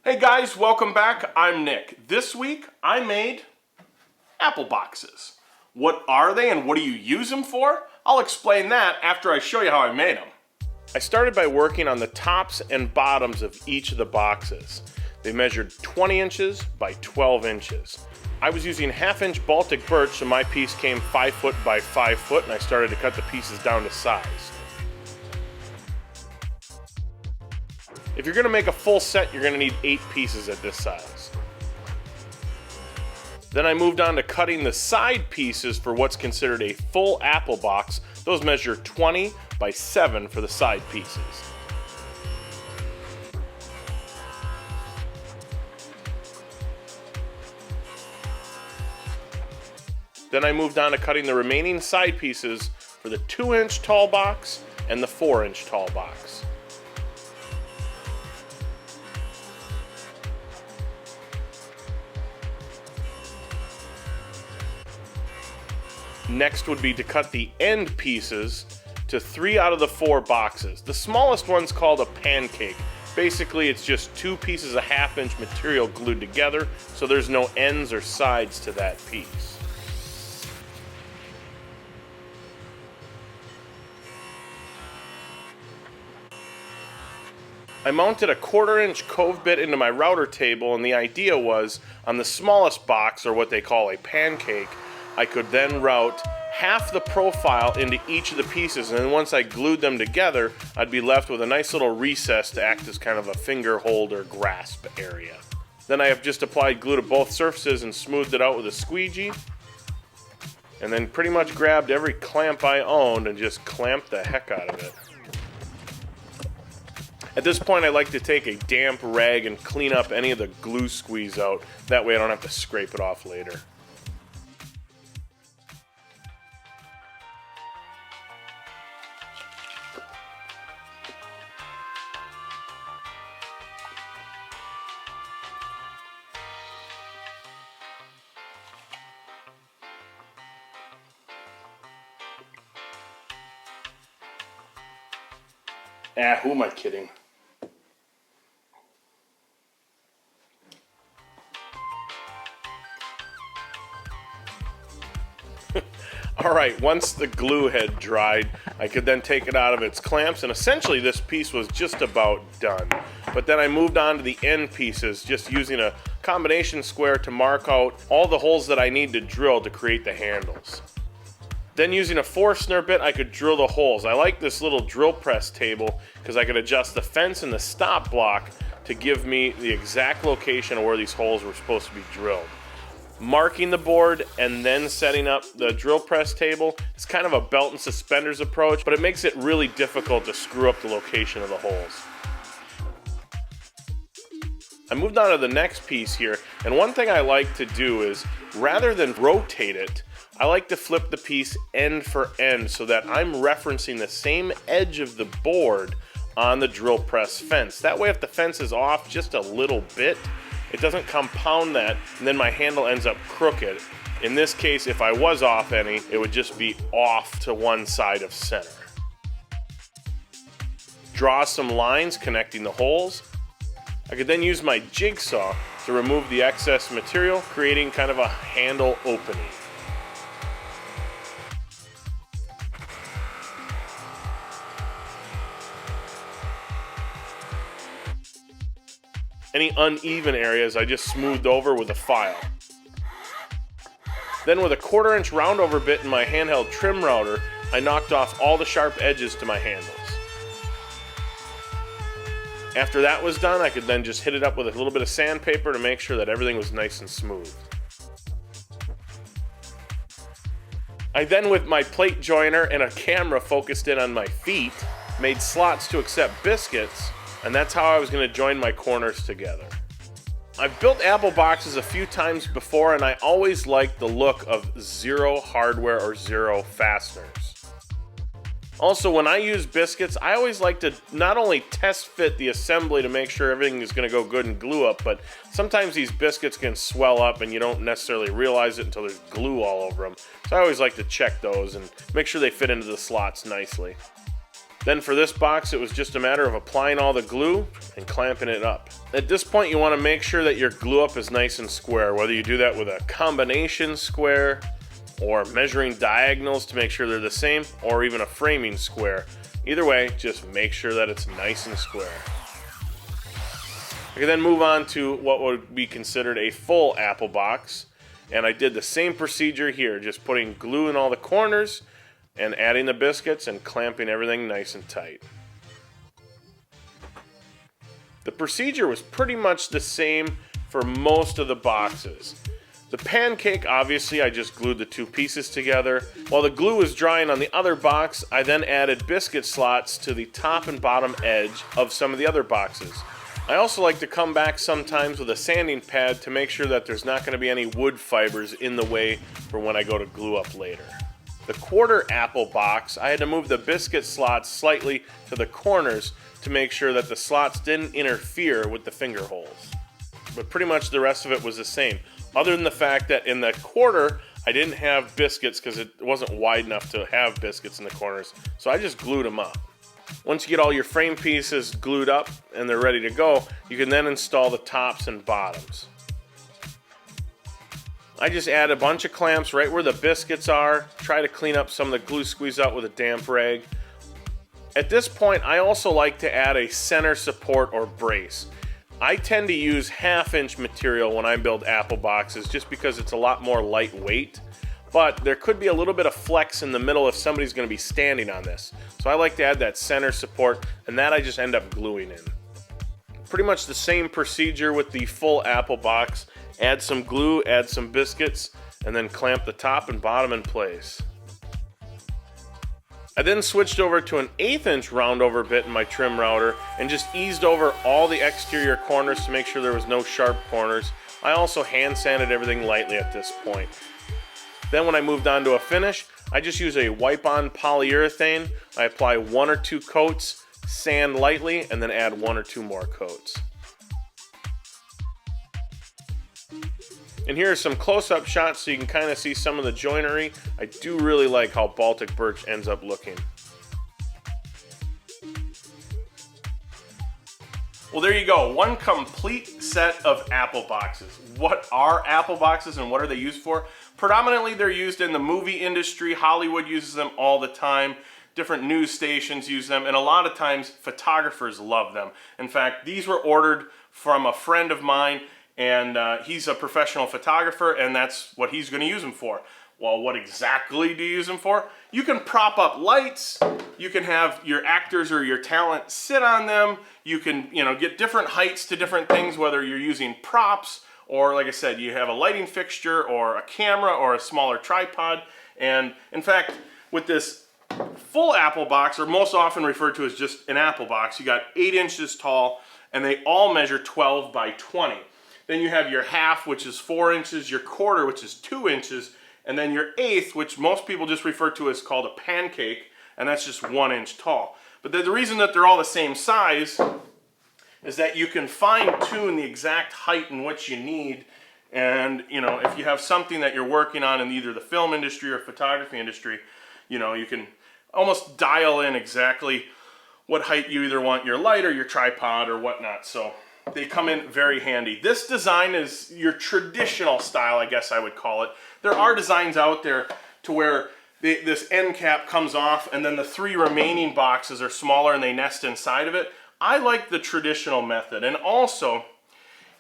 Hey guys, welcome back. I'm Nick. This week I made apple boxes. What are they and what do you use them for? I'll explain that after I show you how I made them. I started by working on the tops and bottoms of each of the boxes. They measured 20 inches by 12 inches. I was using 1/2-inch Baltic birch, so my piece came 5 foot by 5 foot, and I started to cut the pieces down to size. If you're gonna make a full set, you're gonna need 8 pieces at this size. Then I moved on to cutting the side pieces for what's considered a full apple box. Those measure 20 by 7 for the side pieces. Then I moved on to cutting the remaining side pieces for the 2-inch tall box and the 4-inch tall box. Next would be to cut the end pieces to 3 out of the 4 boxes. The smallest one's called a pancake. Basically, it's just 2 pieces of 1/2-inch material glued together, so there's no ends or sides to that piece. I mounted a 1/4-inch cove bit into my router table, and the idea was, on the smallest box, or what they call a pancake, I could then route half the profile into each of the pieces, and then once I glued them together, I'd be left with a nice little recess to act as kind of a finger hold or grasp area. Then I have just applied glue to both surfaces and smoothed it out with a squeegee, and then pretty much grabbed every clamp I owned and just clamped the heck out of it. At this point, I like to take a damp rag and clean up any of the glue squeeze out. That way I don't have to scrape it off later. Who am I kidding? Alright, once the glue had dried, I could then take it out of its clamps, and essentially this piece was just about done. But then I moved on to the end pieces, just using a combination square to mark out all the holes that I need to drill to create the handles. Then using a Forstner bit, I could drill the holes. I like this little drill press table because I could adjust the fence and the stop block to give me the exact location of where these holes were supposed to be drilled. Marking the board and then setting up the drill press table is kind of a belt and suspenders approach, but it makes it really difficult to screw up the location of the holes. I moved on to the next piece here, and one thing I like to do is, rather than rotate it, I like to flip the piece end for end so that I'm referencing the same edge of the board on the drill press fence. That way, if the fence is off just a little bit, it doesn't compound that, and then my handle ends up crooked. In this case, if I was off any, it would just be off to one side of center. Draw some lines connecting the holes. I could then use my jigsaw to remove the excess material, creating kind of a handle opening. Any uneven areas I just smoothed over with a file. Then with a 1/4-inch roundover bit in my handheld trim router, I knocked off all the sharp edges to my handles. After that was done, I could then just hit it up with a little bit of sandpaper to make sure that everything was nice and smooth. I then, with my plate joiner and a camera focused in on my feet, made slots to accept biscuits, and that's how I was going to join my corners together. I've built apple boxes a few times before, and I always liked the look of 0 hardware or 0 fasteners. Also, when I use biscuits, I always like to not only test fit the assembly to make sure everything is going to go good and glue up, but sometimes these biscuits can swell up and you don't necessarily realize it until there's glue all over them. So I always like to check those and make sure they fit into the slots nicely. Then for this box, it was just a matter of applying all the glue and clamping it up. At this point, you want to make sure that your glue up is nice and square, whether you do that with a combination square or measuring diagonals to make sure they're the same, or even a framing square. Either way, just make sure that it's nice and square. I can then move on to what would be considered a full apple box. And I did the same procedure here, just putting glue in all the corners and adding the biscuits and clamping everything nice and tight. The procedure was pretty much the same for most of the boxes. The pancake, obviously, I just glued the two pieces together. While the glue was drying on the other box, I then added biscuit slots to the top and bottom edge of some of the other boxes. I also like to come back sometimes with a sanding pad to make sure that there's not going to be any wood fibers in the way for when I go to glue up later. The quarter apple box, I had to move the biscuit slots slightly to the corners to make sure that the slots didn't interfere with the finger holes. But pretty much the rest of it was the same, other than the fact that in the quarter, I didn't have biscuits because it wasn't wide enough to have biscuits in the corners, so I just glued them up. Once you get all your frame pieces glued up and they're ready to go, you can then install the tops and bottoms. I just add a bunch of clamps right where the biscuits are, try to clean up some of the glue squeeze out with a damp rag. At this point, I also like to add a center support or brace. I tend to use 1/2-inch material when I build apple boxes just because it's a lot more lightweight, but there could be a little bit of flex in the middle if somebody's going to be standing on this. So I like to add that center support, and that I just end up gluing in. Pretty much the same procedure with the full apple box. Add some glue, add some biscuits, and then clamp the top and bottom in place. I then switched over to an 1/8-inch round-over bit in my trim router and just eased over all the exterior corners to make sure there was no sharp corners. I also hand sanded everything lightly at this point. Then when I moved on to a finish, I just use a wipe-on polyurethane. I apply 1 or 2 coats, sand lightly, and then add 1 or 2 more coats. And here are some close-up shots so you can kind of see some of the joinery. I do really like how Baltic birch ends up looking. Well, there you go, one complete set of apple boxes. What are apple boxes and what are they used for? Predominantly they're used in the movie industry. Hollywood uses them all the time. Different news stations use them, and a lot of times photographers love them. In fact, these were ordered from a friend of mine, and he's a professional photographer, and that's what he's going to use them for. Well, what exactly do you use them for? You can prop up lights, you can have your actors or your talent sit on them, you can, get different heights to different things, whether you're using props, or like I said, you have a lighting fixture, or a camera, or a smaller tripod. And in fact, with this full apple box, or most often referred to as just an apple box, you got 8 inches tall, and they all measure 12 by 20. Then you have your half, which is 4 inches, your quarter, which is 2 inches, and then your eighth, which most people just refer to as called a pancake, and that's just 1 inch tall. But the reason that they're all the same size is that you can fine-tune the exact height in which you need. And if you have something that you're working on in either the film industry or photography industry, you can almost dial in exactly what height you either want your light or your tripod or whatnot. So they come in very handy. This design is your traditional style, I guess I would call it. There are designs out there to where this end cap comes off and then the 3 remaining boxes are smaller and they nest inside of it. I like the traditional method. And also,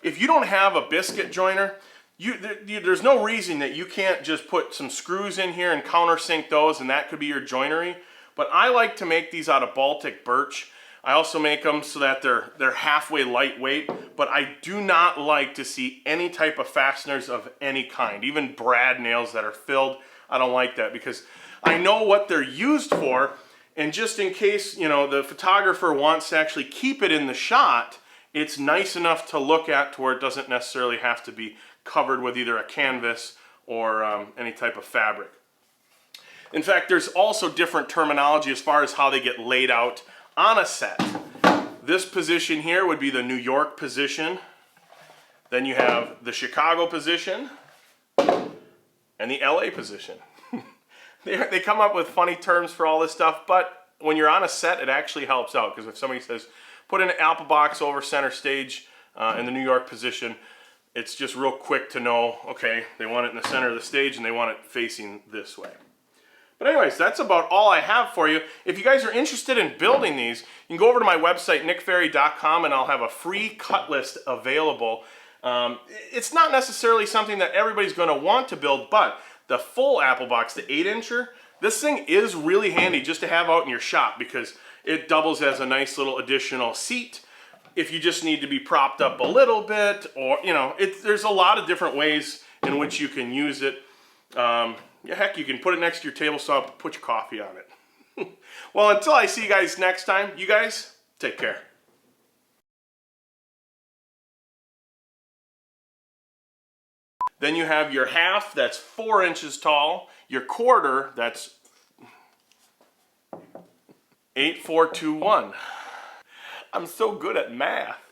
if you don't have a biscuit joiner, there's no reason that you can't just put some screws in here and countersink those, and that could be your joinery. But I like to make these out of Baltic birch. I also make them so that they're halfway lightweight, but I do not like to see any type of fasteners of any kind, even brad nails that are filled. I don't like that because I know what they're used for, and just in case, the photographer wants to actually keep it in the shot, it's nice enough to look at to where it doesn't necessarily have to be covered with either a canvas or any type of fabric. In fact, there's also different terminology as far as how they get laid out on a set. This position here would be the New York position. Then you have the Chicago position and the LA position. They come up with funny terms for all this stuff, but when you're on a set, it actually helps out, because if somebody says, put an apple box over center stage in the New York position, it's just real quick to know, okay, they want it in the center of the stage and they want it facing this way. But anyways, that's about all I have for you. If you guys are interested in building these, you can go over to my website, nickferry.com, and I'll have a free cut list available. It's not necessarily something that everybody's going to want to build, but the full apple box, the 8-incher, this thing is really handy just to have out in your shop, because it doubles as a nice little additional seat if you just need to be propped up a little bit, or, you know, there's a lot of different ways in which you can use it. Yeah, heck, you can put it next to your table saw, put your coffee on it. Well, until I see you guys next time, you guys take care. Then you have your half that's 4 inches tall, your quarter that's 8, 4, 2, 1. I'm so good at math.